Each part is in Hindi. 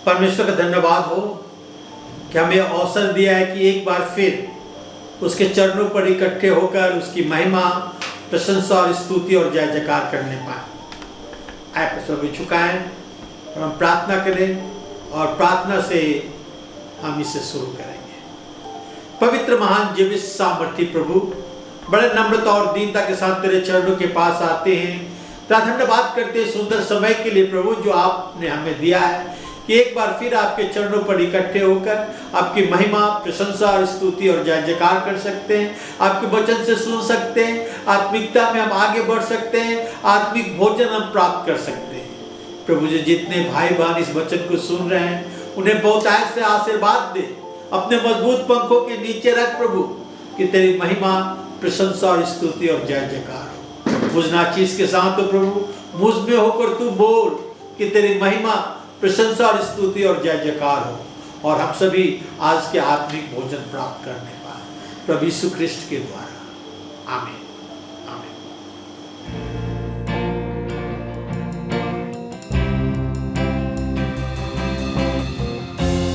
परमेश्वर का धन्यवाद हो कि हमें अवसर दिया है कि एक बार फिर उसके चरणों पर इकट्ठे होकर उसकी महिमा, प्रशंसा और स्तुति और जय जयकार करने पाए। आए प्रभु झुकाएं और हम प्रार्थना करें और प्रार्थना से हम इसे शुरू करेंगे। पवित्र महान जीवित सामर्थी प्रभु, बड़े नम्रता और दीनता के साथ तेरे चरणों के पास आते हैं। तेरा धन्यवाद करते हैं सुंदर समय के लिए प्रभु जो आपने हमें दिया है कि एक बार फिर आपके चरणों पर इकट्ठे होकर आपकी महिमा, प्रशंसा और स्तुति और जय जयकार कर सकते हैं। आपके वचन से सुन सकते हैं, आत्मिकता में हम आगे बढ़ सकते हैं, आत्मिक भोजन हम प्राप्त कर सकते हैं। प्रभु जी, जितने भाई बहन इस वचन को सुन रहे हैं उन्हें बहुतायत से आशीर्वाद दे, अपने मजबूत पंखों के नीचे रख प्रभु, कि तेरी महिमा, प्रशंसा और स्तुति और जय जयकार हो। मुझ नाचीज के साथ हो प्रभु, मुझ में होकर तू बोल कि तेरी महिमा, प्रशंसा और स्तुति और जय जयकार हो और हम सभी आज के आत्मिक भोजन प्राप्त करने पाए प्रभु यीशु ख्रिस्ट के द्वारा। आमीन।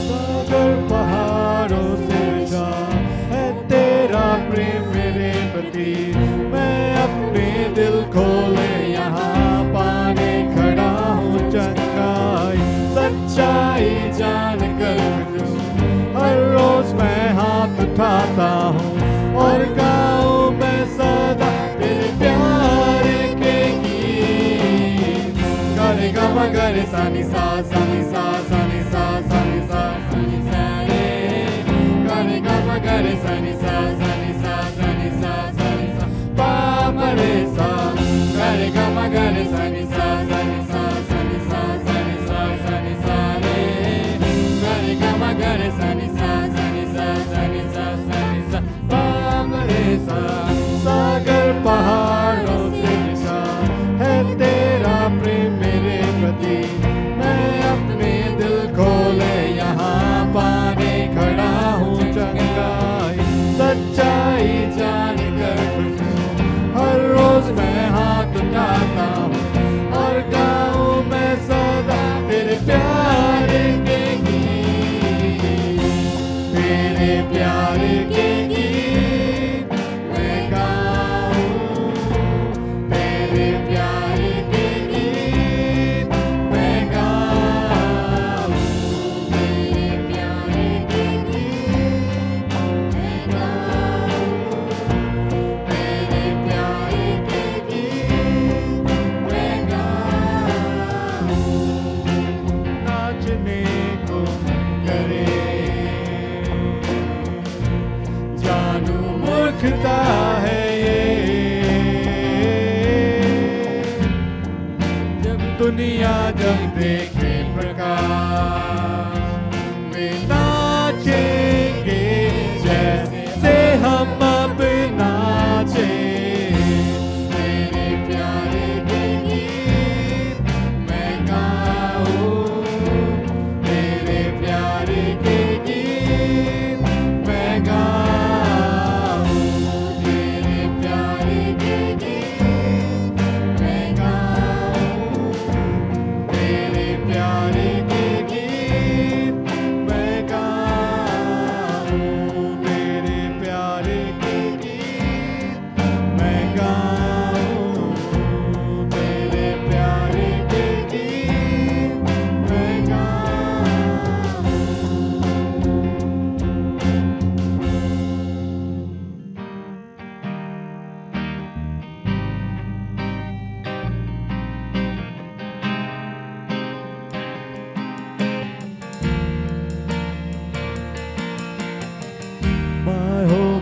सागर पहाड़ों से ऊंचा है तेरा प्रेम मेरे प्रति, मैं अपने दिल खोले यहाँ पाने खड़ा हूँ चंगाई सच्चाई जान कर हर रोज मैं हाथ उठाता हूँ और गाऊं मैं सदा तेरे प्यार के गीत। गरे गा मा गरे सा नि सा सा नि सा सा नि सा सा नि सा सा नि सा रे। गरे गा मा गरे सा नि सा सा नि सा सा नि सा सा नि सा पा मा रे सा। गरे गा मा गरे सा नि सा सा नि सा सा नि सा सा नि सा सा नि सा रे। गरे गा मा गरे सा नि सा सा नि सा सा नि सा सा नि सा पा मा रे सा। सागर पहाड़ों से ऊंचा है तेरा प्रेम मेरे प्रति, मैं अपने दिल खोले यहाँ पाने खड़ा हूँ चंगाई सच्चाई जान कर हर रोज मैं हाथ उठाता हूँ और गाऊं मैं सदा तेरे प्यार के गीत। तेरे प्यार के गीत मैं गाऊं, तेरे प्यार के गीत मैं गाऊं, तेरे प्यार के गीत मैं गाऊं, तेरे प्यार के गीत मैं गाऊं। नाचने को करे जानू मूर्खता है जब देखे प्रकाश वे नाचेंगे जैसे हम अब नाचे। तेरे प्यारे के गीत मैं गाऊं, तेरे प्यारे के गीत मैं गाऊं, तेरे प्यारे के गीत मैं गाऊं, तेरे प्यारे के गीत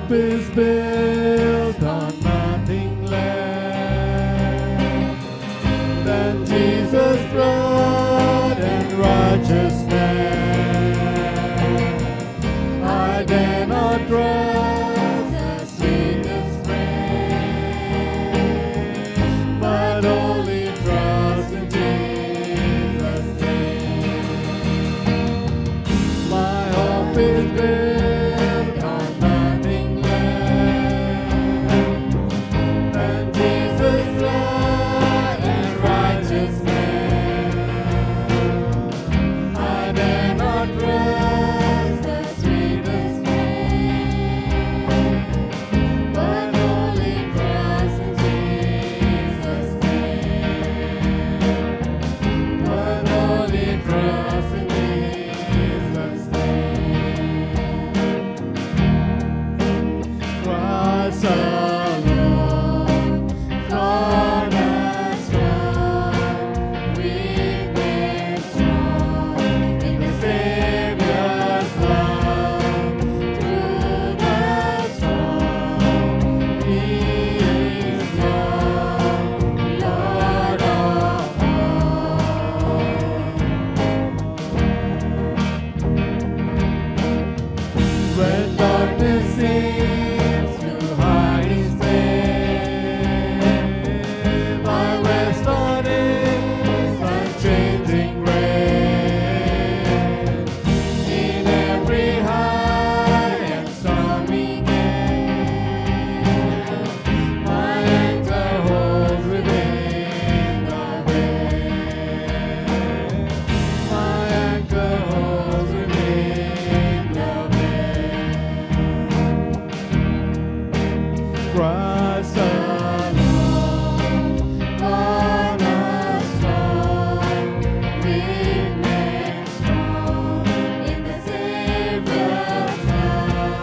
hope is built on nothing less than Jesus' blood and righteousness. I dare not trust the sweetest friend, but only trust in Jesus' name. My hope is built on nothing less than Jesus' blood and righteousness. I dare not trust the sweetest friend, but only trust in Jesus' name. But only trust in Jesus' name. Christ alone, cornerstone, weak made strong in the Savior's love. Through the storm, He is Lord, Lord of all. When darkness seems to hide His face, I rest on His unchanging grace. In every high and stormy gale, my anchor holds within the veil. My anchor holds within the veil. Christ alone, cornerstone, weak made strong in the Savior's love.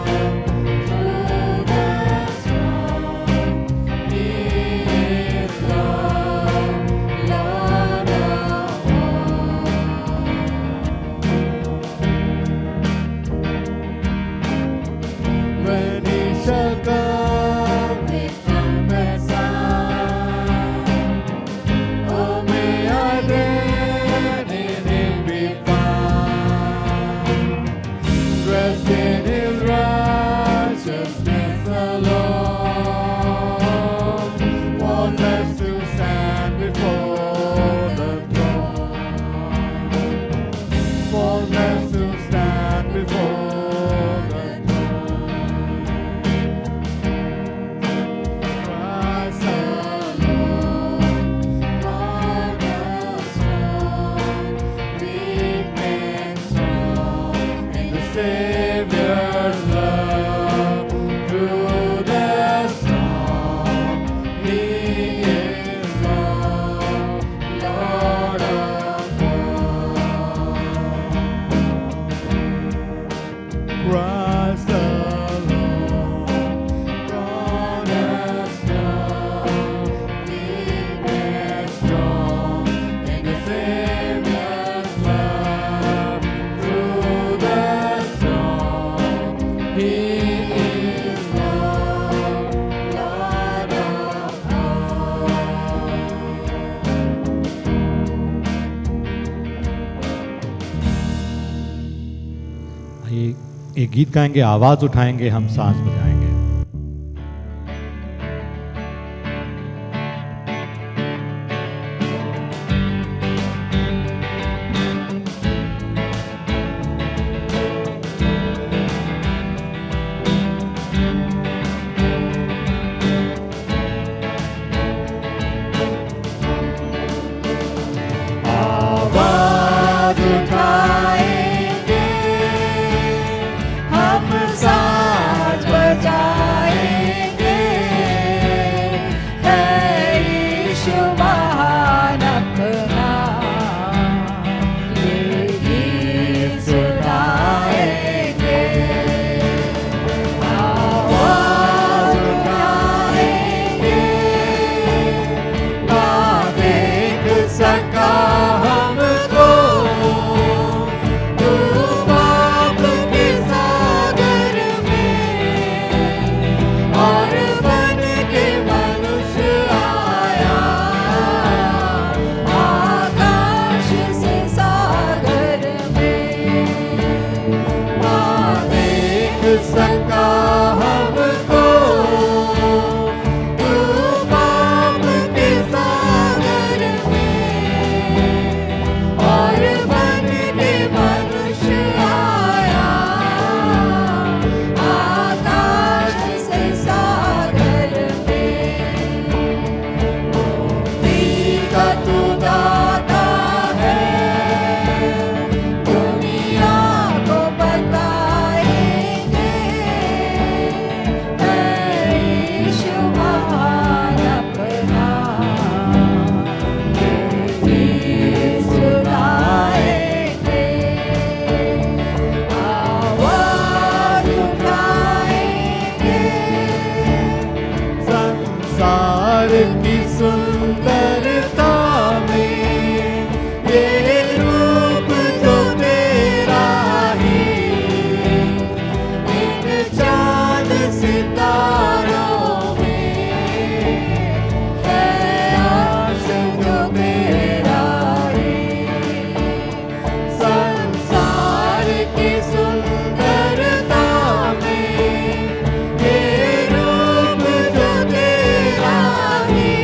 Through the storm, He is Lord, Lord of all. When He shall come with trumpet sound, oh, may I then in Him be found, dressed in His righteousness alone, faultless to stand before the throne, faultless to stand before the throne. Christ alone, cornerstone, weak made strong in the Savior's love. Through the storm, He is Lord, Lord of all. Christ alone, cornerstone, weak made strong in the Savior's love. Through the storm, He is Lord, Lord of all. ये गीत गाएंगे, आवाज उठाएंगे, हम सांस बजाएंगे। आवाज उठाएंगे, हम साज बजाएंगे। सका हमको, तू पाप के सागर में और बन के मनुष्य आया, आकाश से सागर में। मुक्ति का तू दाता है, दुनिया को बताएंगे, है यीशु महान अपना, गीत सुनाएंगे, आवाज उठाएंगे। संसार की सुंदरता में ये रूप जो तेरा ही, इन चांद सितारों में है अर्श जो तेरा ही। संसार की सुंदरता में ये रूप जो तेरा ही,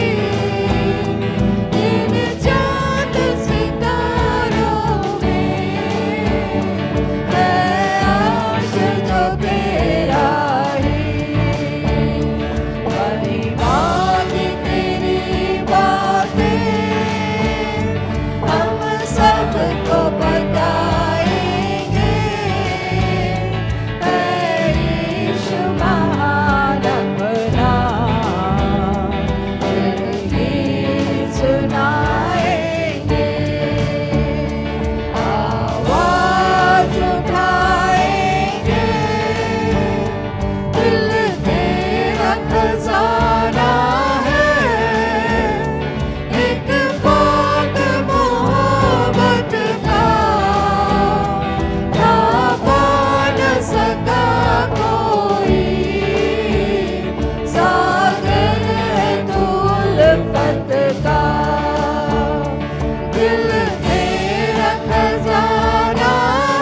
इन चांद सितारों में है अर्श जो तेरा ही। परिवादी तेरी बातें हम सबको बताएंगे, है यीशु महान अपना, गीत सुनाएंगे, आवाज उठाएंगे। दिल तेरा खजाना है, एक बात मोहब्बत का, ना पा न सका कोई, सागर है तू उल्फत का। दिल तेरा खजाना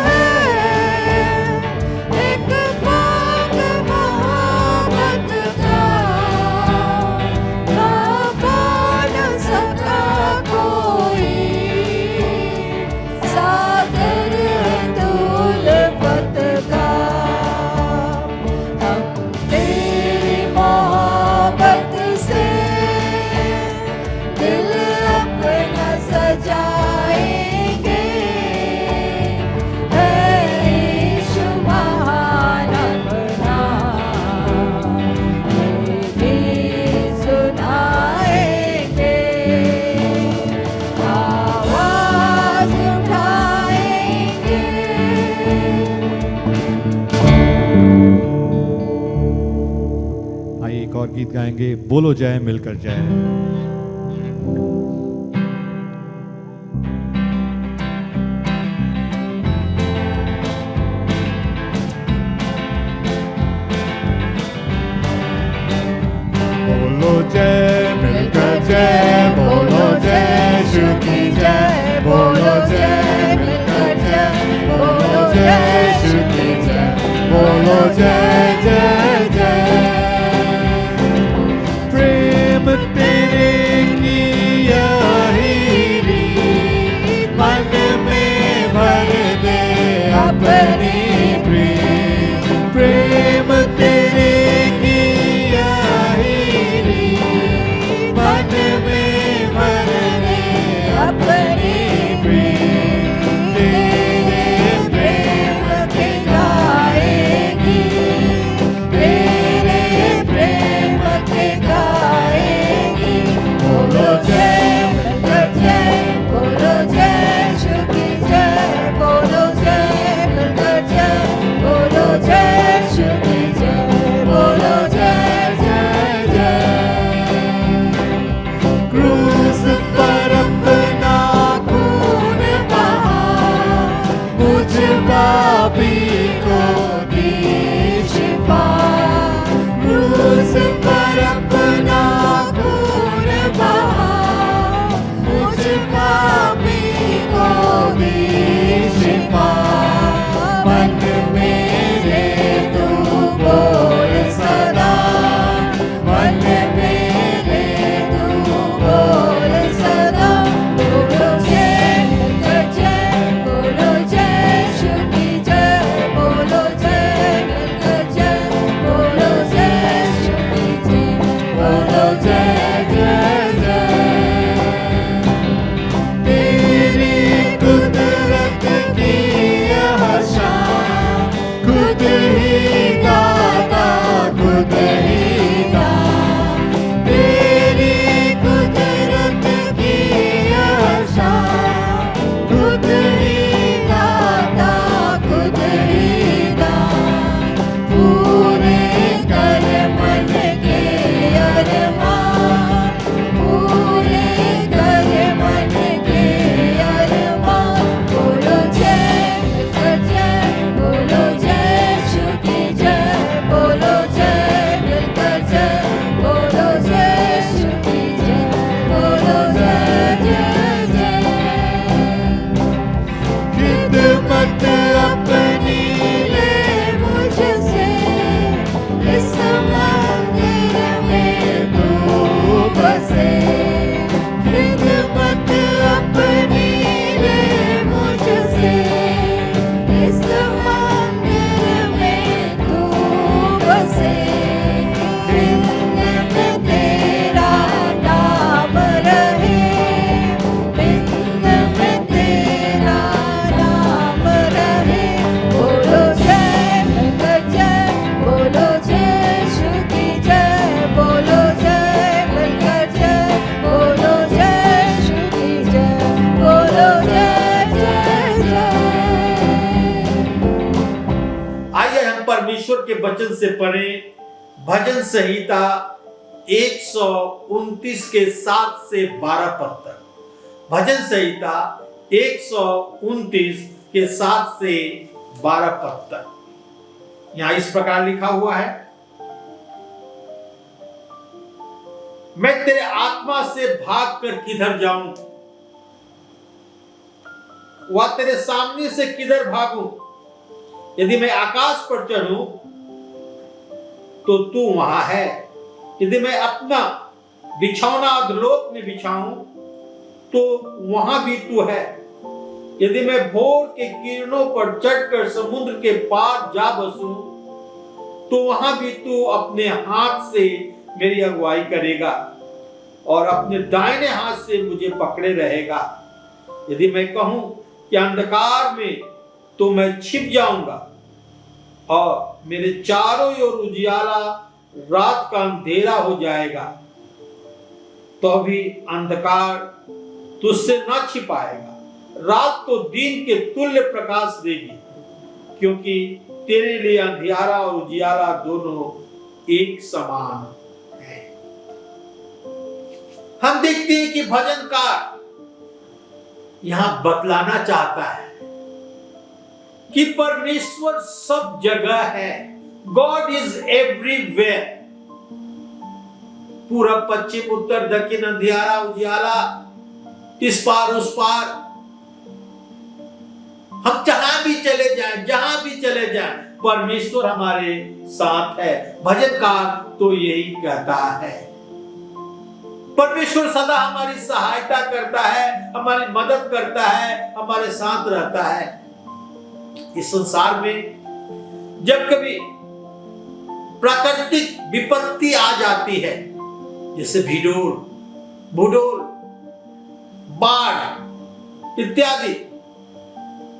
है, एक बात मोहब्बत का, ना पा न सका कोई, सागर है तू उल्फत का। हम तेरी मोहब्बत से दिल अपना सजाएंगे, है यीशु महान अपना, गीत सुनाएंगे, आवाज उठाएंगे। आइए एक और गीत गाएंगे, बोलो जय मिलकर जय। बोलो जय मिलकर जय, बोलो जय यीशु की जय, बोलो जय मिलकर जय, बोलो जय यीशु की जय, बोलो जय जय जय। प्रेम तेरे की यही रीत, मन में भर दे अपनी प्रीत। प्रेम तेरे की यही रीत, मन में भर दे अपनी प्रीत। तेरे प्रेम के गाएगी के वचन से पढ़ें भजन संहिता 129 के 7 से 12 पद तक। भजन संहिता 129 के 7 से 12 पद तक। यहां इस प्रकार लिखा हुआ है, मैं तेरे आत्मा से भागकर किधर जाऊं, वह तेरे सामने से किधर भागूं। यदि मैं आकाश पर चढ़ूं तो तू वहां है। यदि मैं अपना बिछौना अधोलोक में बिछाऊं तो वहां भी तू है। यदि मैं भोर के किरणों पर चढ़कर समुद्र के पार जा बसूं तो वहां भी तू अपने हाथ से मेरी अगुवाई करेगा और अपने दाहिने हाथ से मुझे पकड़े रहेगा। यदि मैं कहूं कि अंधकार में तो मैं छिप जाऊंगा और मेरे चारों ओर उजियाला रात का अंधेरा हो जाएगा, तो भी अंधकार तुझसे न छिपाएगा। रात तो दिन के तुल्य प्रकाश देगी, क्योंकि तेरे लिए अंधियारा और उजियाला दोनों एक समान है। हम देखते हैं कि भजनकार यहां बतलाना चाहता है कि परमेश्वर सब जगह है। God is everywhere. पूरब पश्चिम उत्तर दक्षिण अंधियारा उजियाला, इस पार उस पार, हम जहां भी चले जाएं परमेश्वर हमारे साथ है। भजनकार तो यही कहता है। परमेश्वर सदा हमारी सहायता करता है, हमारी मदद करता है, हमारे साथ रहता है। इस संसार में जब कभी प्राकृतिक विपत्ति आ जाती है, जैसे भूडोल, बाढ़ इत्यादि,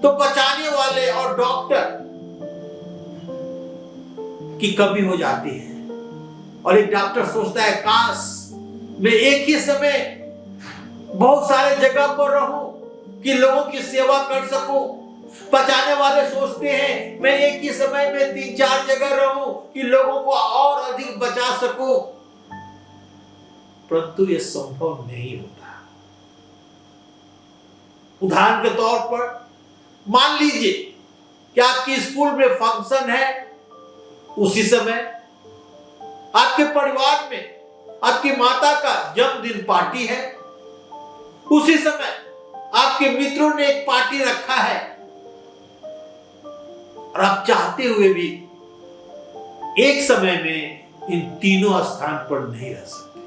तो बचाने वाले और डॉक्टर की कमी हो जाती है और एक डॉक्टर सोचता है, काश मैं एक ही समय बहुत सारे जगह पर रहूं कि लोगों की सेवा कर सकूं। बचाने वाले सोचते हैं, मैं एक ही समय में 3-4 जगह रहूं कि लोगों को और अधिक बचा सकूं, परंतु यह संभव नहीं होता। उदाहरण के तौर पर मान लीजिए कि आपकी स्कूल में फंक्शन है, उसी समय आपके परिवार में आपकी माता का जन्मदिन पार्टी है, उसी समय आपके मित्रों ने एक पार्टी रखा है और आप चाहते हुए भी एक समय में इन तीनों स्थान पर नहीं रह सकते।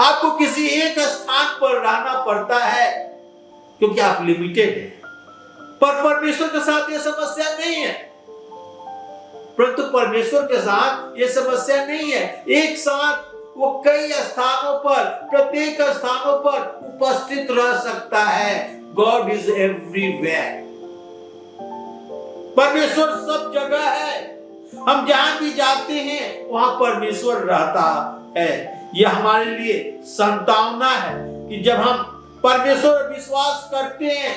आपको किसी एक स्थान पर रहना पड़ता है क्योंकि आप लिमिटेड हैं। पर परमेश्वर के साथ यह समस्या नहीं है। परंतु परमेश्वर के साथ यह समस्या नहीं है। एक साथ वो कई स्थानों पर, प्रत्येक स्थानों पर उपस्थित रह सकता है। God is everywhere. परमेश्वर सब जगह है। हम जहां भी जाते हैं वहां परमेश्वर रहता है। यह हमारे लिए संतावना है कि जब हम परमेश्वर पर विश्वास करते हैं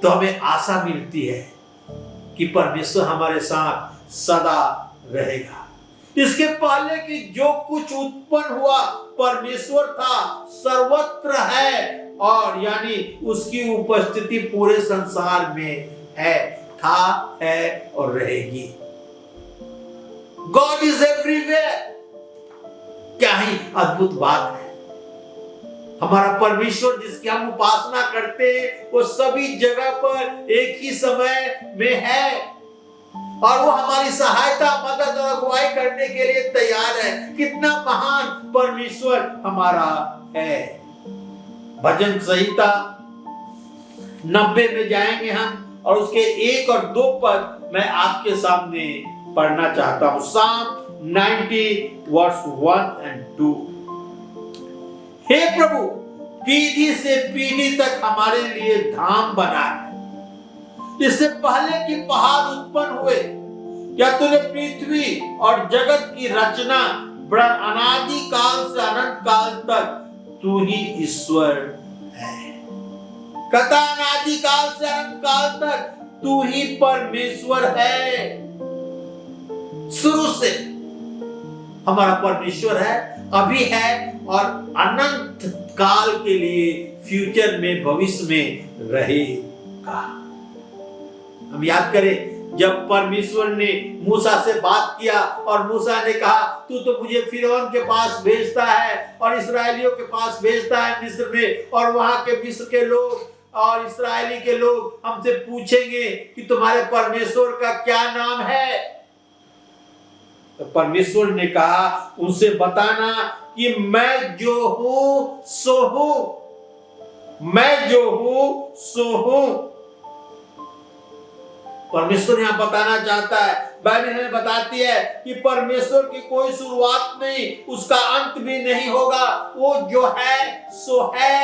तो हमें आशा मिलती है कि परमेश्वर हमारे साथ सदा रहेगा। इसके पहले कि जो कुछ उत्पन्न हुआ परमेश्वर था, सर्वत्र है, और यानी उसकी उपस्थिति पूरे संसार में है, था, है और रहेगी। God is everywhere. क्या ही अद्भुत बात है। हमारा परमेश्वर जिसकी हम उपासना करते हैं वो सभी जगह पर एक ही समय में है और वो हमारी सहायता, मदद और अगुवाई करने के लिए तैयार है। कितना महान परमेश्वर हमारा है। भजन संहिता 90 में जाएंगे हम और उसके 1 और 2 पद मैं आपके सामने पढ़ना चाहता हूं। Psalm 90 verse 1 and 2। हे प्रभु, पीढ़ी से पीढ़ी तक हमारे लिए धाम बना है। इससे पहले कि पहाड़ उत्पन्न हुए या तूने पृथ्वी और जगत की रचना, अनादि काल से अनंत काल तक तू ही ईश्वर है। कहता अनादि काल से अनंत काल तक तू ही परमेश्वर है। शुरू से हमारा परमेश्वर है, अभी है और अनंत काल के लिए फ्यूचर में, भविष्य में रहेगा। हम याद करें जब परमेश्वर ने मूसा से बात किया और मूसा ने कहा तू तो मुझे फिरौन के पास भेजता है और इस्राएलियों के पास भेजता है मिस्र में, और वहां के मिस्र के लोग और इस्राएली के लोग हमसे पूछेंगे कि तुम्हारे परमेश्वर का क्या नाम है। तो परमेश्वर ने कहा उनसे बताना कि मैं जो हूं सो हूं, मैं जो हूं सो हूं। परमेश्वर यहां बताना चाहता है, बाइबल हमें बताती है कि परमेश्वर की कोई शुरुआत नहीं, उसका अंत भी नहीं होगा। वो जो है सो है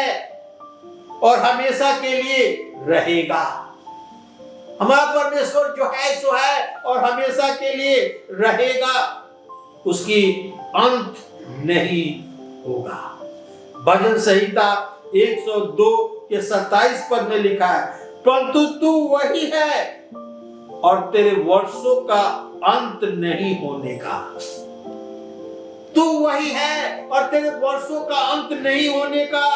और हमेशा के लिए रहेगा। हमारा परमेश्वर जो है सो है और हमेशा के लिए रहेगा, उसकी अंत नहीं होगा। भजन संहिता 102 के 27 पद में लिखा है, परंतु तू वही है और तेरे वर्षों का अंत नहीं होने का। तू वही है और तेरे वर्षों का अंत नहीं होने का।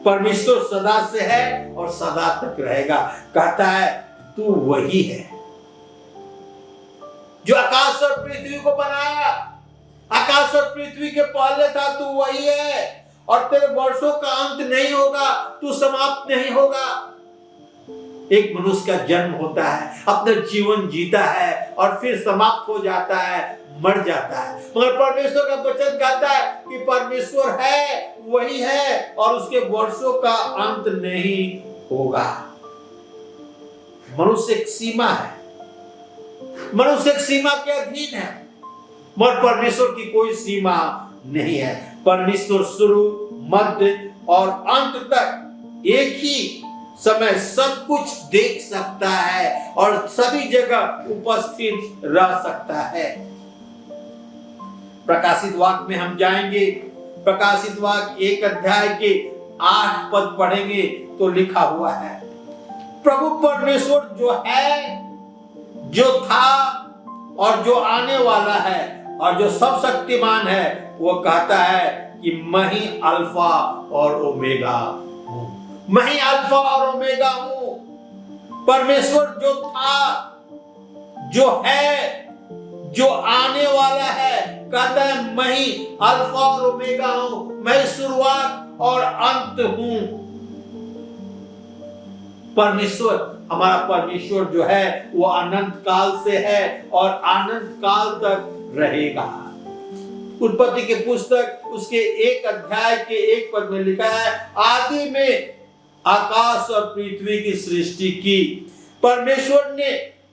परमेश्वर सदा से है और सदा तक रहेगा। कहता है तू वही है जो आकाश और पृथ्वी को बनाया, आकाश और पृथ्वी के पहले था, तू वही है और तेरे वर्षों का अंत नहीं होगा, तू समाप्त नहीं होगा। एक मनुष्य का जन्म होता है, अपना जीवन जीता है और फिर समाप्त हो जाता है, मर जाता है, मगर परमेश्वर का वचन कहता है कि परमेश्वर है, वही है और उसके वर्षों का अंत नहीं होगा। मनुष्य एक सीमा है, मनुष्य एक सीमा के अधीन है, मगर परमेश्वर की कोई सीमा नहीं है। परमेश्वर शुरू, मध्य और अंत तक एक ही समय सब कुछ देख सकता है और सभी जगह उपस्थित रह सकता है। प्रकाशित वाक्य में हम जाएंगे, प्रकाशित वाक्य 1 अध्याय के 8 पद पढ़ेंगे तो लिखा हुआ है, प्रभु परमेश्वर जो है, जो था और जो आने वाला है और जो सब शक्तिमान है, वो कहता है कि मैं ही अल्फा और ओमेगा हूं, मैं ही अल्फा और ओमेगा हूं। परमेश्वर जो था, जो है, जो आने वाला है, कहता है मैं ही अल्फा और ओमेगा हूं, मैं शुरुआत और अंत हूं। परमेश्वर, हमारा परमेश्वर जो है वो अनंत काल से है और अनंत काल तक रहेगा। उत्पत्ति के पुस्तक उसके 1 अध्याय के 1 पद में लिखा है, आदि में आकाश और पृथ्वी की सृष्टि की। परमेश्वर ने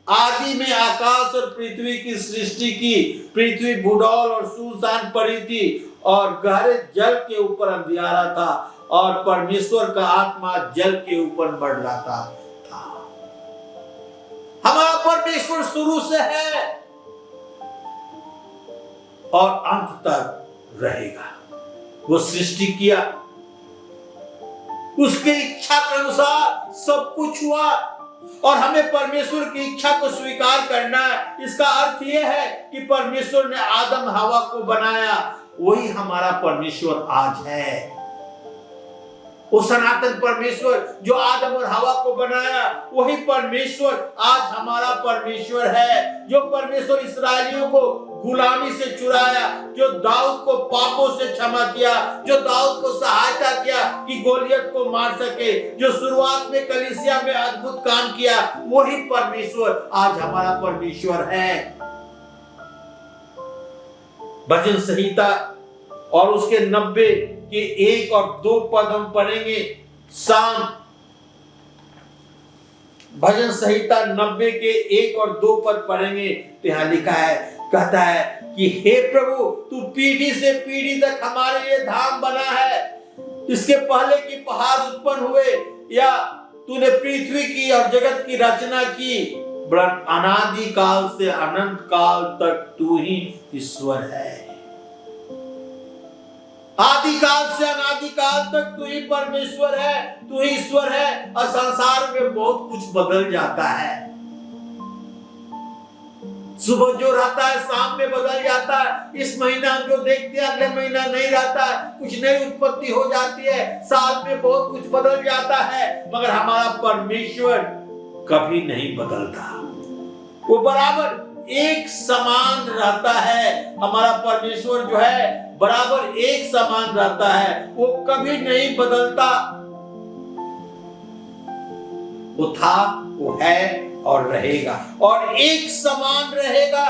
आदि में आकाश और पृथ्वी की सृष्टि की। पृथ्वी भूडौल और सुनसान पड़ी थी और गहरे जल के ऊपर अंधियारा था और परमेश्वर का आत्मा जल के ऊपर मंडराता था। हमारा परमेश्वर शुरू से है और अंत तक रहेगा। वो सृष्टि किया, उसके इच्छा के अनुसार सब कुछ हुआ और हमें परमेश्वर की इच्छा को स्वीकार करना है। इसका अर्थ यह है कि परमेश्वर ने आदम हवा को बनाया, वही हमारा परमेश्वर आज है। वो सनातन परमेश्वर जो आदम और हवा को बनाया, वही परमेश्वर आज हमारा परमेश्वर है। जो परमेश्वर इस्राएलियों को गुलामी से छुड़ाया, जो दाऊद को पापों से क्षमा किया, जो दाऊद को सहायता किया कि गोलियत को मार सके, जो शुरुआत में कलीसिया में अद्भुत काम किया, वही परमेश्वर आज हमारा परमेश्वर है। भजन संहिता और उसके 90 के 1 और 2 पद हम पढ़ेंगे। शाम भजन संहिता 90 के 1 और 2 पद पढ़ेंगे तो यहाँ लिखा है, कहता है कि हे प्रभु, तू पीढ़ी से पीढ़ी तक हमारे लिए धाम बना है। इसके पहले की पहाड़ उत्पन्न हुए या तूने पृथ्वी की और जगत की रचना की। बड़ा अनादि काल से अनंत काल तक तू ही ईश्वर है। आदि काल से अनादि काल तक तू ही परमेश्वर है, तू ही ईश्वर है। और संसार में बहुत कुछ बदल जाता है, सुबह जो रहता है शाम में बदल जाता है। इस महीना जो देखते हैं अगले महीना नहीं रहता है, कुछ नई उत्पत्ति हो जाती है, साल में बहुत कुछ बदल जाता है। मगर हमारा परमेश्वर कभी नहीं बदलता, वो बराबर एक समान रहता है। हमारा परमेश्वर जो है बराबर एक समान रहता है, वो कभी नहीं बदलता। वो था, वो है और रहेगा और एक समान रहेगा,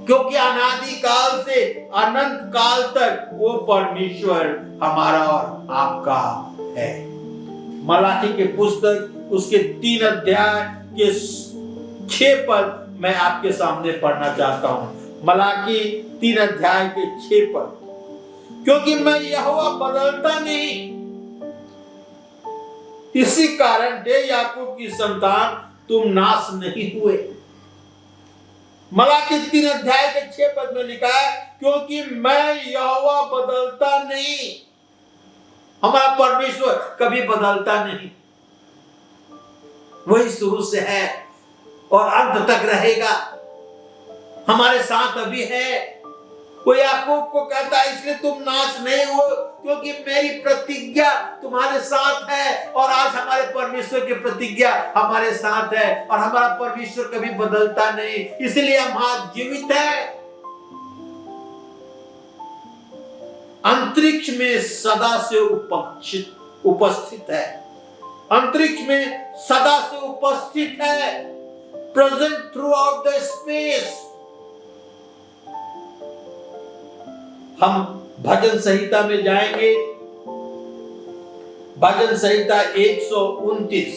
क्योंकि अनादि काल से अनंत काल तक वो परमेश्वर हमारा और आपका है। मलाकी के पुस्तक उसके 3 अध्याय के 6 पद मैं आपके सामने पढ़ना चाहता हूं। मलाकी 3 अध्याय के 6 पद। क्योंकि मैं यहोवा बदलता नहीं, इसी कारण हे याकूब की संतान तुम नाश नहीं हुए। मलाकी 3 अध्याय के 6 पद में लिखा है, क्योंकि मैं यहोवा बदलता नहीं। हमारा परमेश्वर कभी बदलता नहीं, वही शुरू से है और अंत तक रहेगा, हमारे साथ अभी है। वो याकूब को कहता है इसलिए तुम नाश नहीं हो, क्योंकि मेरी प्रतिज्ञा तुम्हारे साथ है। और आज हमारे परमेश्वर की प्रतिज्ञा हमारे साथ है और हमारा परमेश्वर कभी बदलता नहीं, इसलिए हम आज जीवित हैं। अंतरिक्ष में सदा से उपस्थित है, अंतरिक्ष में सदा से उपस्थित है, present through out the space. हम भजन संहिता में जाएंगे, भजन संहिता 129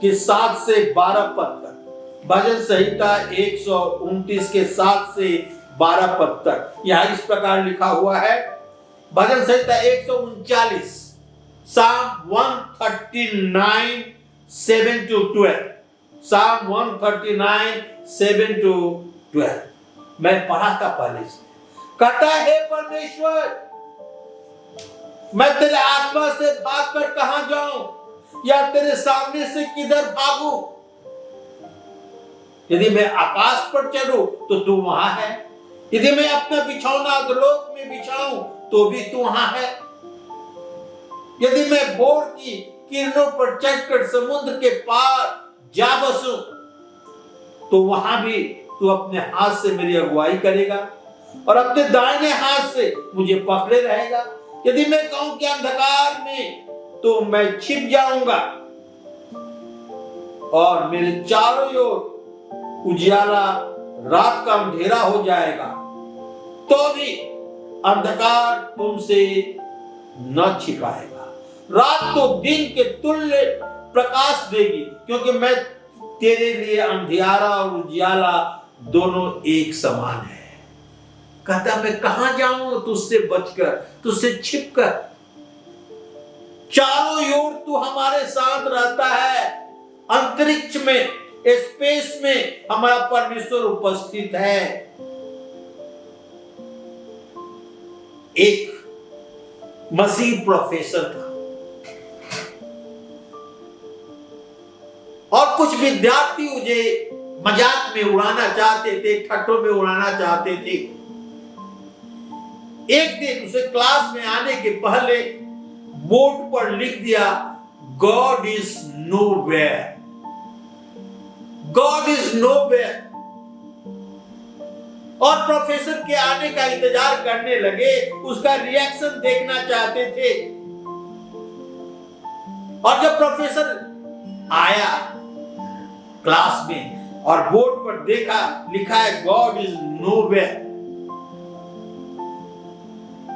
के 7 से 12 पद तक। भजन संहिता 129 के 7 से 12 पद तक यहां इस प्रकार लिखा हुआ है। भजन संहिता 139 Psalm 139 7 to 12। Psalm 139 7 to 12 मैं पढ़ा था पहले से। कहता है परमेश्वर, मैं तेरे आत्मा से भाग कर कहां जाऊं या तेरे सामने से किधर भागूं? यदि मैं आकाश पर चढ़ूं तो तू वहां है, यदि मैं अपना बिछौना अधोलोक में बिछाऊं तो भी तू वहां है। यदि मैं भोर की किरणों पर चढ़कर समुद्र के पार जा बसूं तो वहां भी तू अपने हाथ से मेरी अगुवाई करेगा और अपने दाहिने हाथ से मुझे पकड़े रहेगा। यदि मैं कहूं कि अंधकार में तो मैं छिप जाऊंगा और मेरे चारों ओर उजियाला रात का अंधेरा हो जाएगा, तो भी अंधकार तुमसे न छिपाएगा। रात तो दिन के तुल्य प्रकाश देगी, क्योंकि मैं तेरे लिए अंधियारा और उजियाला दोनों एक समान है। कहता मैं कहां जाऊं तुझसे बचकर, तुझसे छिपकर? चारों ओर तू हमारे साथ रहता है। अंतरिक्ष में, स्पेस में हमारा परमेश्वर उपस्थित है। एक मसीह प्रोफेसर था और कुछ विद्यार्थी मुझे मजाक में उड़ाना चाहते थे, ठट्ठों में उड़ाना चाहते थे। एक दिन उसे क्लास में आने के पहले बोर्ड पर लिख दिया, God is nowhere, God is nowhere. और प्रोफेसर के आने का इंतजार करने लगे, उसका रिएक्शन देखना चाहते थे। और जब प्रोफेसर आया क्लास में और बोर्ड पर देखा लिखा है गॉड इज नोवेयर,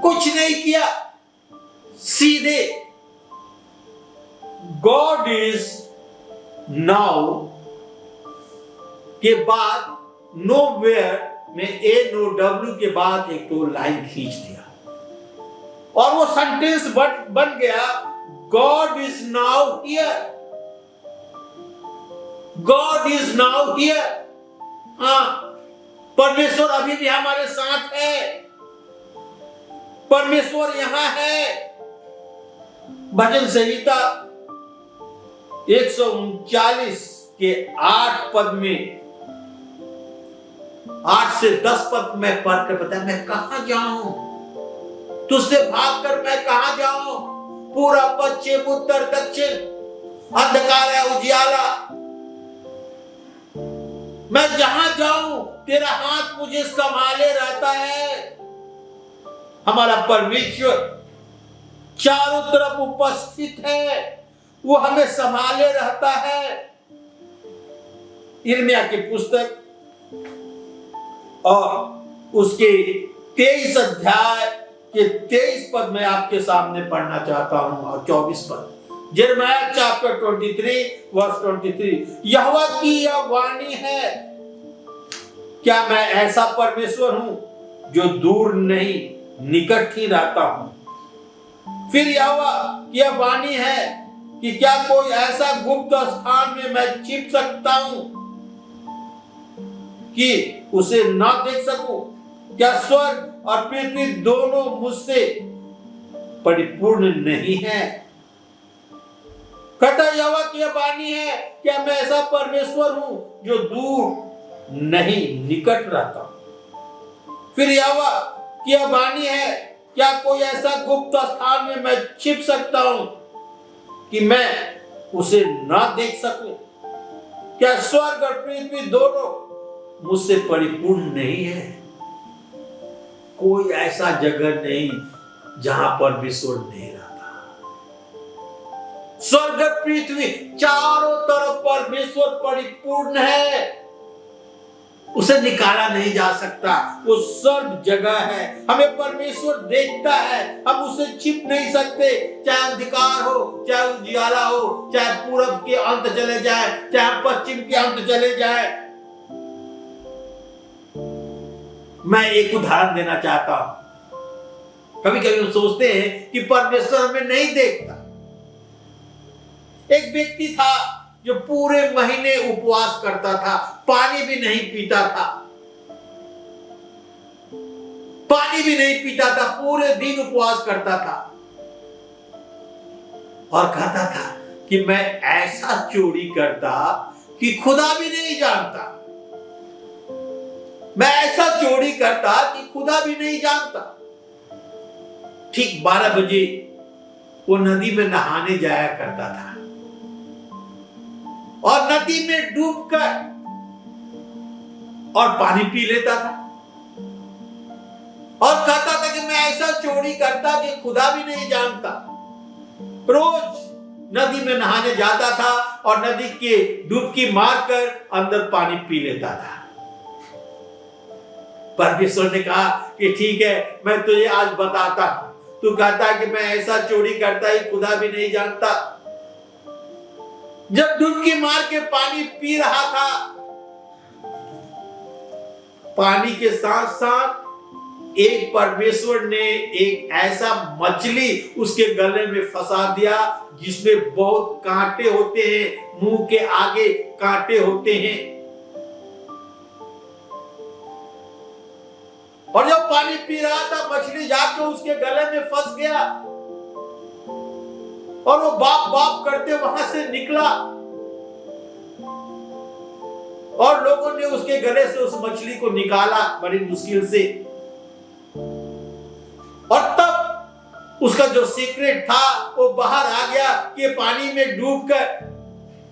कुछ नहीं किया, सीधे गॉड इज नाउ के बाद नोवेयर में NOW के बाद एक तो लाइन खींच दिया और वो सेंटेंस बन गया, God is now here, God is now here. हाँ, परमेश्वर अभी भी हमारे साथ है, परमेश्वर यहां है। भजन संहिता 139 के 8 पद में, 8 से 10 पद में पढ़ कर बताया, मैं कहां जाऊं, तुझसे भागकर मैं कहां जाऊं, पूरा पश्चिम उत्तर दक्षिण अंधकार है उजियाला, मैं जहां जाऊं तेरा हाथ मुझे संभाले रहता है। हमारा परमेश्वर चारों तरफ उपस्थित है, वो हमें संभाले रहता है। यिर्मयाह की पुस्तक और उसके 23 अध्याय के 23 पद में आपके सामने पढ़ना चाहता हूं और 24 पद। यिर्मयाह चैप्टर 23 वर्स 23, यहोवा की यह वाणी है, क्या मैं ऐसा परमेश्वर हूं जो दूर नहीं निकट ही रहता हूं। फिर यहोवा की यह वाणी है कि क्या कोई ऐसा गुप्त स्थान में मैं छिप सकता हूं कि उसे ना देख सकूं। क्या स्वर्ग और पृथ्वी दोनों मुझसे परिपूर्ण नहीं है। कहता यहोवा की यह वाणी है, क्या मैं ऐसा परमेश्वर हूं जो दूर नहीं निकट रहता हूं। फिर यहोवा की यह वाणी है, क्या कोई ऐसा गुप्त स्थान में मैं छिप सकता हूं कि मैं उसे ना देख सकूं। क्या स्वर्ग और पृथ्वी दोनों मुझसे परिपूर्ण नहीं है। कोई ऐसा जगह नहीं जहां परमेश्वर नहीं रहता। स्वर्ग पृथ्वी चारों तरफ परमेश्वर परिपूर्ण है, उसे निकाला नहीं जा सकता। वो सर्व जगह है, हमें परमेश्वर देखता है, हम उसे छिप नहीं सकते। चाहे अंधकार हो, चाहे उजियाला हो, चाहे पूरब के अंत चले जाए, चाहे पश्चिम के अंत चले जाए। मैं एक उदाहरण देना चाहता हूं। कभी कभी हम सोचते हैं कि परमेश्वर हमें नहीं देखता। एक व्यक्ति था जो पूरे महीने उपवास करता था, पानी भी नहीं पीता था, पानी भी नहीं पीता था, पूरे दिन उपवास करता था और कहता था कि मैं ऐसा चोरी करता कि खुदा भी नहीं जानता। मैं ऐसा चोरी करता कि खुदा भी नहीं जानता। ठीक 12 बजे वो नदी में नहाने जाया करता था और नदी में डूबकर और पानी पी लेता था और कहता था कि मैं ऐसा चोरी करता कि खुदा भी नहीं जानता। रोज नदी में नहाने जाता था और नदी के डुबकी मारकर अंदर पानी पी लेता था। परमेश्वर ने कहा कि ठीक है, मैं तुझे आज बताता हूं। तू कहता कि मैं ऐसा चोरी करता ही खुदा भी नहीं जानता। जब डुबकी मार के पानी पी रहा था, पानी के साथ साथ एक परमेश्वर ने एक ऐसा मछली उसके गले में फंसा दिया जिसमें बहुत कांटे होते हैं, मुंह के आगे कांटे होते हैं। और जब पानी पी रहा था, मछली जाके उसके गले में फंस गया और वो बाप बाप करते वहां से निकला और लोगों ने उसके गले से उस मछली को निकाला बड़ी मुश्किल से। और तब उसका जो सीक्रेट था वो बाहर आ गया कि पानी में डूबकर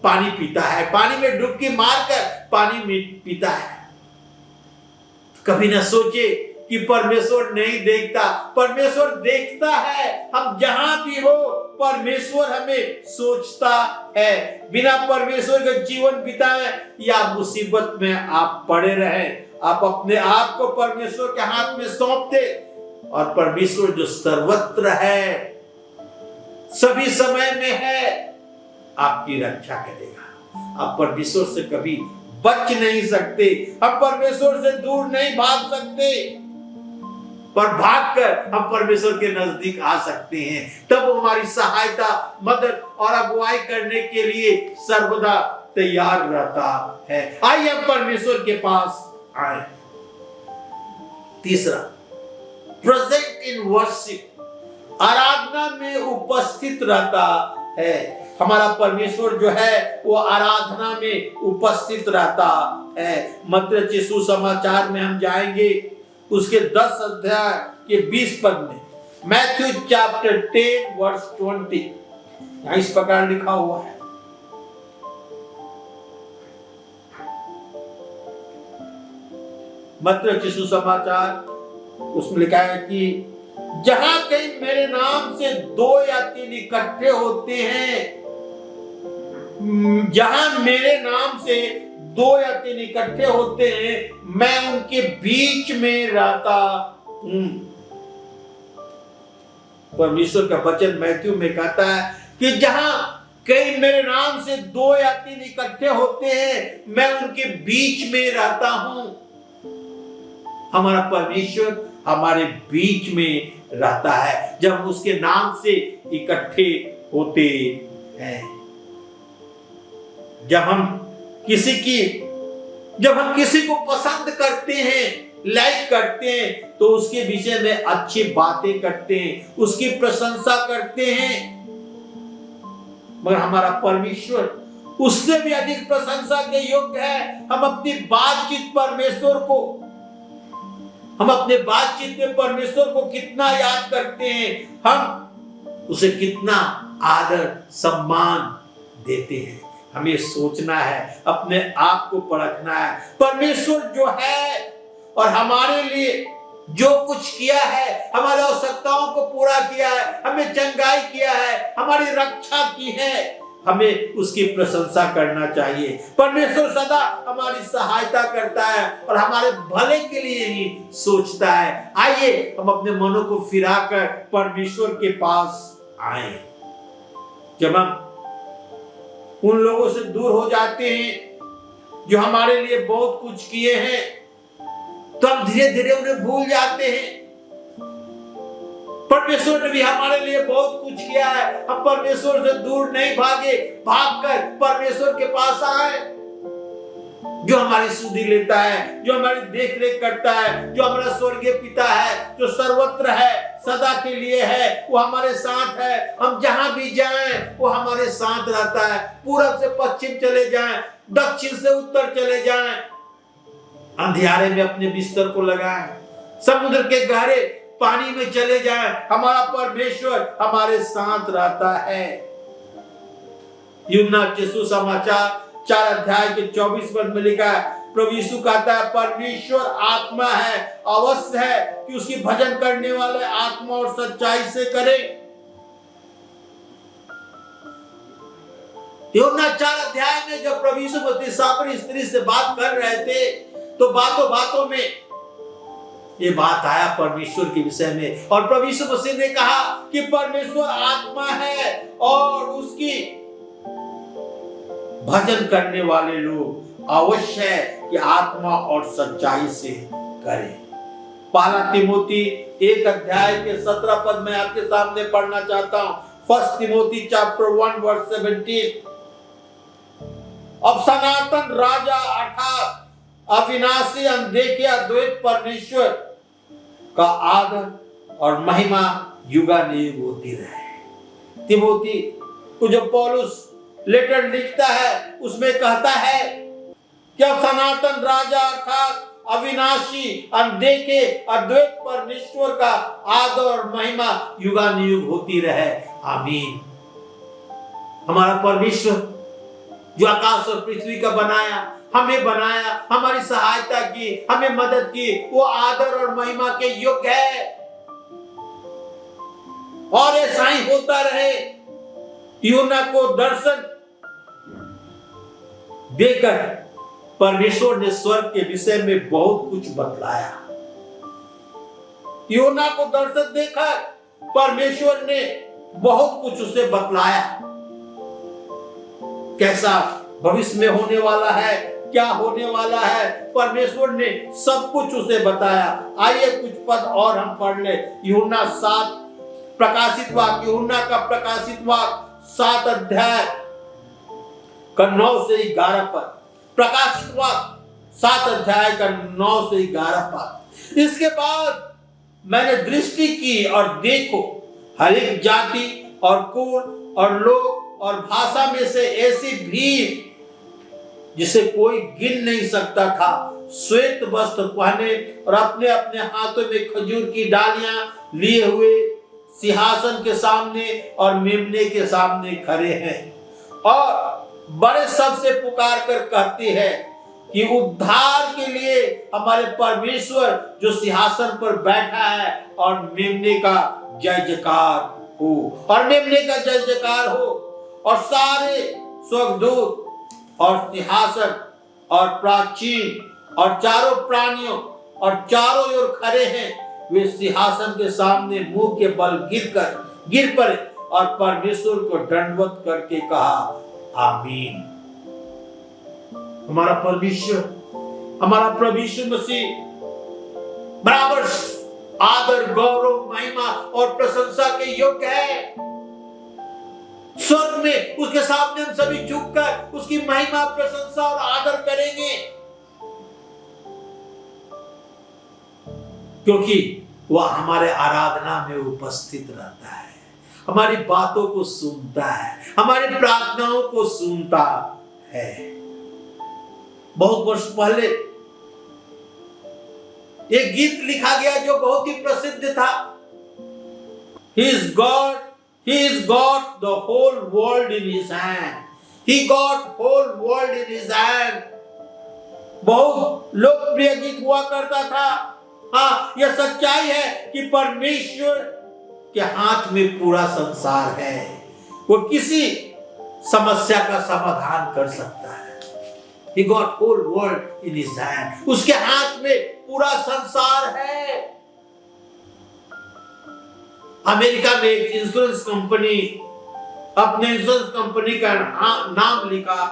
पानी पीता है, पानी में डुबकी मारकर पानी में पीता है। कभी ना सोचे कि परमेश्वर नहीं देखता। परमेश्वर देखता है, हम जहां भी हो परमेश्वर हमें सोचता है। बिना परमेश्वर का जीवन बिताए या मुसीबत में आप पड़े रहे, आप अपने आप को परमेश्वर के हाथ में सौंप दे और परमेश्वर जो सर्वत्र है, सभी समय में है, आपकी रक्षा करेगा। आप परमेश्वर से कभी बच नहीं सकते, हम परमेश्वर से दूर नहीं भाग सकते, पर भागकर हम परमेश्वर के नजदीक आ सकते हैं। तब वो हमारी सहायता, मदद और अगुवाई करने के लिए सर्वदा तैयार रहता है। आइए हम परमेश्वर के पास आए। तीसरा, प्रेजेंट इन वर्शिप, आराधना में उपस्थित रहता है। हमारा परमेश्वर जो है वो आराधना में उपस्थित रहता है। मत्ती सुसमाचार में हम जाएंगे, उसके 10 अध्याय के 20 पद में, मैथ्यू चैप्टर 10 वर्स 20, यहाँ इस प्रकार लिखा हुआ है। मत्ती सुसमाचार, उसमें लिखा है कि जहां कहीं मेरे नाम से 2 या 3 इकट्ठे होते हैं, जहां मेरे नाम से 2 या 3 इकट्ठे होते हैं, मैं उनके बीच में रहता हूं। परमेश्वर का वचन मैथ्यू में कहता है कि जहां कहीं मेरे नाम से 2 या 3 इकट्ठे होते हैं, मैं उनके बीच में रहता हूं। हमारा परमेश्वर हमारे बीच में रहता है जब हम उसके नाम से इकट्ठे होते हैं। जब हम किसी को पसंद करते हैं, लाइक करते हैं, तो उसके विषय में अच्छी बातें करते हैं, उसकी प्रशंसा करते हैं। मगर हमारा परमेश्वर उससे भी अधिक प्रशंसा के योग्य है। हम अपनी बातचीत में परमेश्वर को कितना याद करते हैं, हम उसे कितना आदर सम्मान देते हैं। हमें सोचना है, अपने आप को परखना है। परमेश्वर जो है और हमारे लिए जो कुछ किया है, हमारी आवश्यकताओं को पूरा किया है, हमें चंगाई किया है, हमारी रक्षा की है, हमें उसकी प्रशंसा करना चाहिए। परमेश्वर सदा हमारी सहायता करता है और हमारे भले के लिए ही सोचता है। आइए हम अपने मनों को फिराकर परमेश्वर के पास आए। जब हम उन लोगों से दूर हो जाते हैं जो हमारे लिए बहुत कुछ किए हैं, तो हम धीरे धीरे उन्हें भूल जाते हैं। परमेश्वर ने भी हमारे लिए बहुत कुछ किया है। हम परमेश्वर से दूर नहीं भागे, भागकर परमेश्वर के पास आए, जो हमारी सुधि लेता है, जो हमारी देख रेख करता है, जो हमारा स्वर्गीय पिता है, जो सर्वत्र है, सदा के लिए है, वो हमारे साथ है। हम जहां भी जाएं वो हमारे साथ रहता है। पूरब से पश्चिम चले जाएं, दक्षिण से उत्तर चले जाएं, अंधियारे में अपने बिस्तर को लगाएं, समुद्र के गहरे पानी में चले जाएं, हमारा परमेश्वर हमारे साथ रहता है। यूहन्ना के सुसमाचार 4 अध्याय के 24 पद में लिखा है, प्रभु यीशु कहता है, परमेश्वर आत्मा है, अवश्य है कि उसकी भजन करने वाले आत्मा और सच्चाई से करें। यूहन्ना 4 अध्याय में जब प्रभु यीशु मसीह सामरी स्त्री से बात कर रहे थे, तो बातों बातों में ये बात आया परमेश्वर के विषय में, और प्रभु यीशु मसीह ने कहा कि परमेश्वर आत्मा है और उसकी भजन करने वाले लोग अवश्य है कि आत्मा और सच्चाई से करें। पहला तिमोथी 1 अध्याय के 17 पद में आपके सामने पढ़ना चाहता हूं। First Timothy chapter 1 verse 17। अब सनातन राजा अर्थात अविनाशी अनदेखे अद्वैत परमेश्वर का आदर और महिमा युगानुयुग होती रहे। तिमोथी को जब पौलुस लेटर लिखता है, उसमें कहता है कि अब सनातन राजा अर्थात अविनाशी अनदेखे अद्वैत परमेश्वर का आदर और महिमा युगानुयुग होती रहे। आमीन। हमारा परमेश्वर जो आकाश और पृथ्वी का बनाया, हमें बनाया, हमारी सहायता की, हमें मदद की, वो आदर और महिमा के योग्य है, और ऐसा ही होता रहे। यूहन्ना को दर्शन देकर परमेश्वर ने स्वर्ग के विषय में बहुत कुछ बतलाया। यूहन्ना को दर्शन देकर परमेश्वर ने बहुत कुछ उसे बतलाया, कैसा भविष्य में होने वाला है, क्या होने वाला है, परमेश्वर ने सब कुछ उसे बताया। आइए कुछ पद और हम पढ़ ले। यूहन्ना 7 प्रकाशित वाक्य, यूहन्ना का प्रकाशित वाक्य 7 अध्याय का 9 से 11 पद। प्रकाशित वाक्य 7 अध्याय का 9 से 11 पद। इसके बाद मैंने दृष्टि की और देखो, हर एक जाति और कुल और लोग और भाषा में से ऐसी भीड़ जिसे कोई गिन नहीं सकता था श्वेत वस्त्र पहने और अपने अपने हाथों में खजूर की डालियां लिए हुए सिंहासन के सामने और मेमने के सामने खड़े हैं और बड़े शब्द से पुकार कर कहते हैं कि उद्धार के लिए हमारे परमेश्वर जो सिंहासन पर बैठा है और मेमने का जय जयकार हो और मेमने का जय जयकार हो। और सारे स्वर्गदूत और सिंहासन और प्राचीन और चारों प्राणियों और चारों ओर खड़े हैं, वे सिंहासन के सामने मुंह के बल गिर पड़े और परमेश्वर को दंडवत करके कहा आमीन। हमारा परमेश्वर, हमारा प्रभु यीशु मसीह बराबर आदर, गौरव, महिमा और प्रशंसा के योग्य है। स्वर्ग में उसके सामने हम सभी झुककर उसकी महिमा, प्रशंसा और आदर करेंगे, क्योंकि वह हमारे आराधना में उपस्थित रहता है, हमारी बातों को सुनता है, हमारी प्रार्थनाओं को सुनता है। बहुत वर्ष पहले एक गीत लिखा गया जो बहुत ही प्रसिद्ध था, He is God, the whole world in his hand. He got whole world in his hand. बहुत लोकप्रिय गीत हुआ करता था। हाँ, यह सच्चाई है कि परमेश्वर के हाथ में पूरा संसार है, वो किसी समस्या का समाधान कर सकता है। He got whole world in his hand. उसके हाथ में पूरा संसार है। अमेरिका में एक इंश्योरेंस कंपनी अपने इंश्योरेंस कंपनी का नाम लिखा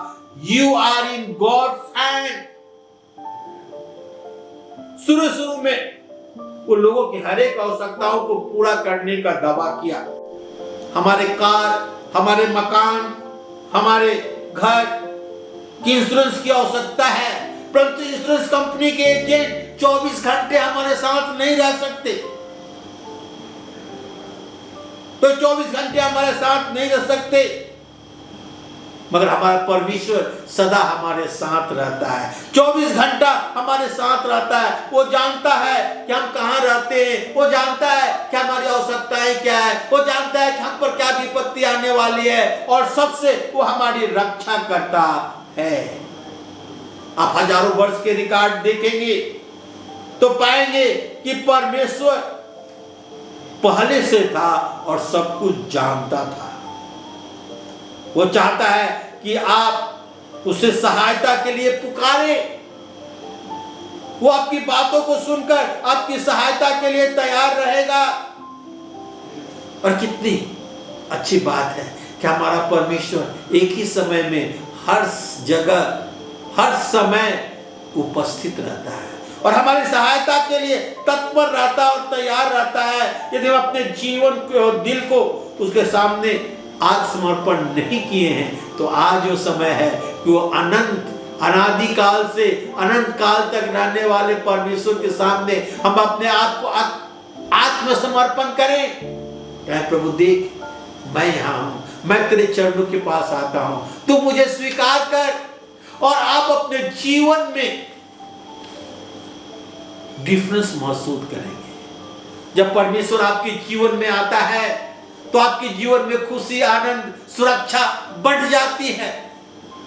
you are in God's hand. शुरू में वो लोगों की हर एक आवश्यकताओं को पूरा करने का दावा किया। हमारे कार, हमारे मकान, हमारे घर की इंश्योरेंस की आवश्यकता है, परंतु इंश्योरेंस कंपनी के एजेंट 24 घंटे हमारे साथ नहीं रह सकते। तो 24 घंटे हमारे साथ नहीं रह सकते, मगर हमारा परमेश्वर सदा हमारे साथ रहता है, 24 घंटा हमारे साथ रहता है। वो जानता है कि हम कहाँ रहते हैं, वो जानता है कि हमारी आवश्यकताएं क्या है, वो जानता है कि हम पर क्या विपत्ति आने वाली है, और सबसे वो हमारी रक्षा करता है। आप हजारों वर्ष के रिकॉर्ड देखेंगे तो पाएंगे कि परमेश्वर पहले से था और सब कुछ जानता था। वो चाहता है कि आप उसे सहायता के लिए पुकारे, वो आपकी बातों को सुनकर आपकी सहायता के लिए तैयार रहेगा। और कितनी अच्छी बात है कि हमारा परमेश्वर एक ही समय में हर जगह हर समय उपस्थित रहता है और हमारी सहायता के लिए तत्पर रहता है और तैयार रहता है। यदि हम अपने जीवन और दिल को उसके सामने आज समर्पण नहीं किए हैं, तो आज वो समय है कि वो अनादि काल से अनंत काल तक रहने वाले परमेश्वर के सामने हम अपने आप को आत्मसमर्पण करें। प्रभु देख, मैं यहाँ हूँ, मैं तेरे चरणों के पास आता हूँ, तू मुझे स्वीकार कर। और आप अपने जीवन में डिफरेंस महसूस करेंगे। जब परमेश्वर आपके जीवन में आता है तो आपके जीवन में खुशी, आनंद, सुरक्षा बढ़ जाती है,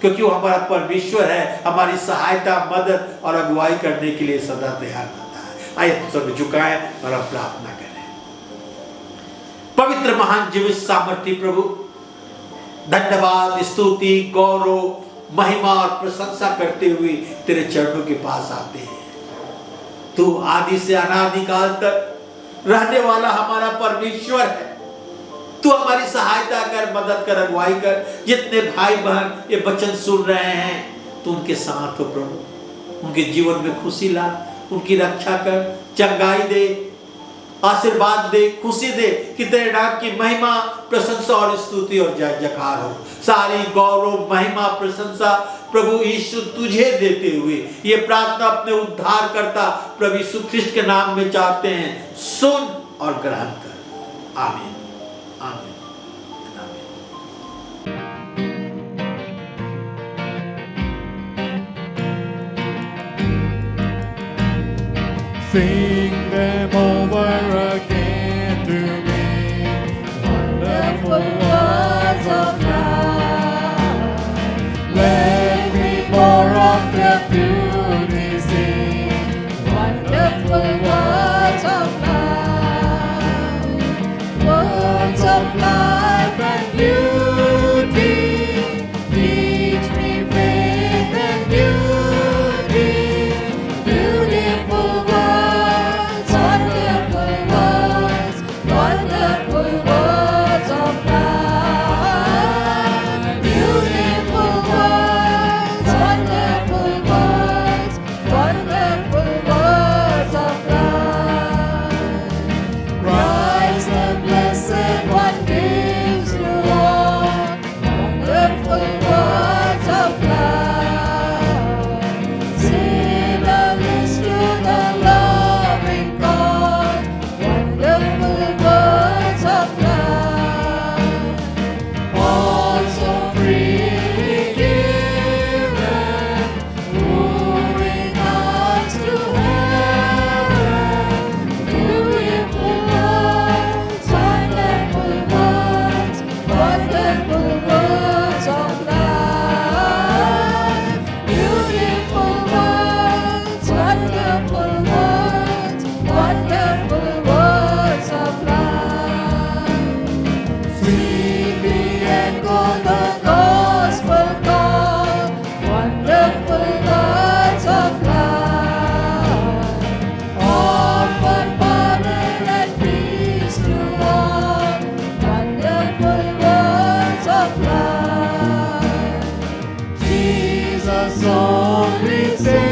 क्योंकि वो हमारा परमेश्वर है, हमारी सहायता, मदद और अगुवाई करने के लिए सदा तैयार रहता है। आइए तो सब झुकाएं और हम प्रार्थना करें। पवित्र, महान, जीवित, सामर्थी प्रभु, धन्यवाद, स्तुति, गौरव, महिमा और प्रशंसा करते हुए तेरे चरणों के पास आते हैं। तू आदि से अनादि काल तक रहने वाला हमारा परमेश्वर है। तू हमारी सहायता कर, मदद कर, अगुवाई कर। जितने भाई बहन ये वचन सुन रहे हैं, तू उनके साथ हो प्रभु, उनके जीवन में खुशी ला, उनकी रक्षा कर, चंगाई दे, आशीर्वाद दे, खुशी दे कि तेरे नाम की महिमा, प्रशंसा और स्तुति और जय जयकार हो। सारी गौरव, महिमा, प्रशंसा प्रभु यीशु तुझे देते हुए ये प्रार्थना अपने उद्धार करता प्रभु यीशु ख्रिस्ट के नाम में चाहते हैं। सुन और ग्रहण कर। आमीन, आमीन, आमीन। Sing them over again to me. Wonderful words of love. Let me more of their beauty sing. Wonderful words of love. Words of life and beauty. Teach me faith and beauty. Beautiful words, wonderful words, wonderful words of love. Beautiful words, wonderful words, wonderful words of love. Christ the Blessed One gives to all wonderful words of love. Similes to the loving God, wonderful words of love. Also freely given, moving us to heaven. Beautiful words, wonderful words, wonderful words of love. Beautiful words, wonderful words, wonderful words of love. Sweetly echo the gospel call, wonderful words of love. Offer pardon and peace to all, wonderful words of love. Jesus only Savior.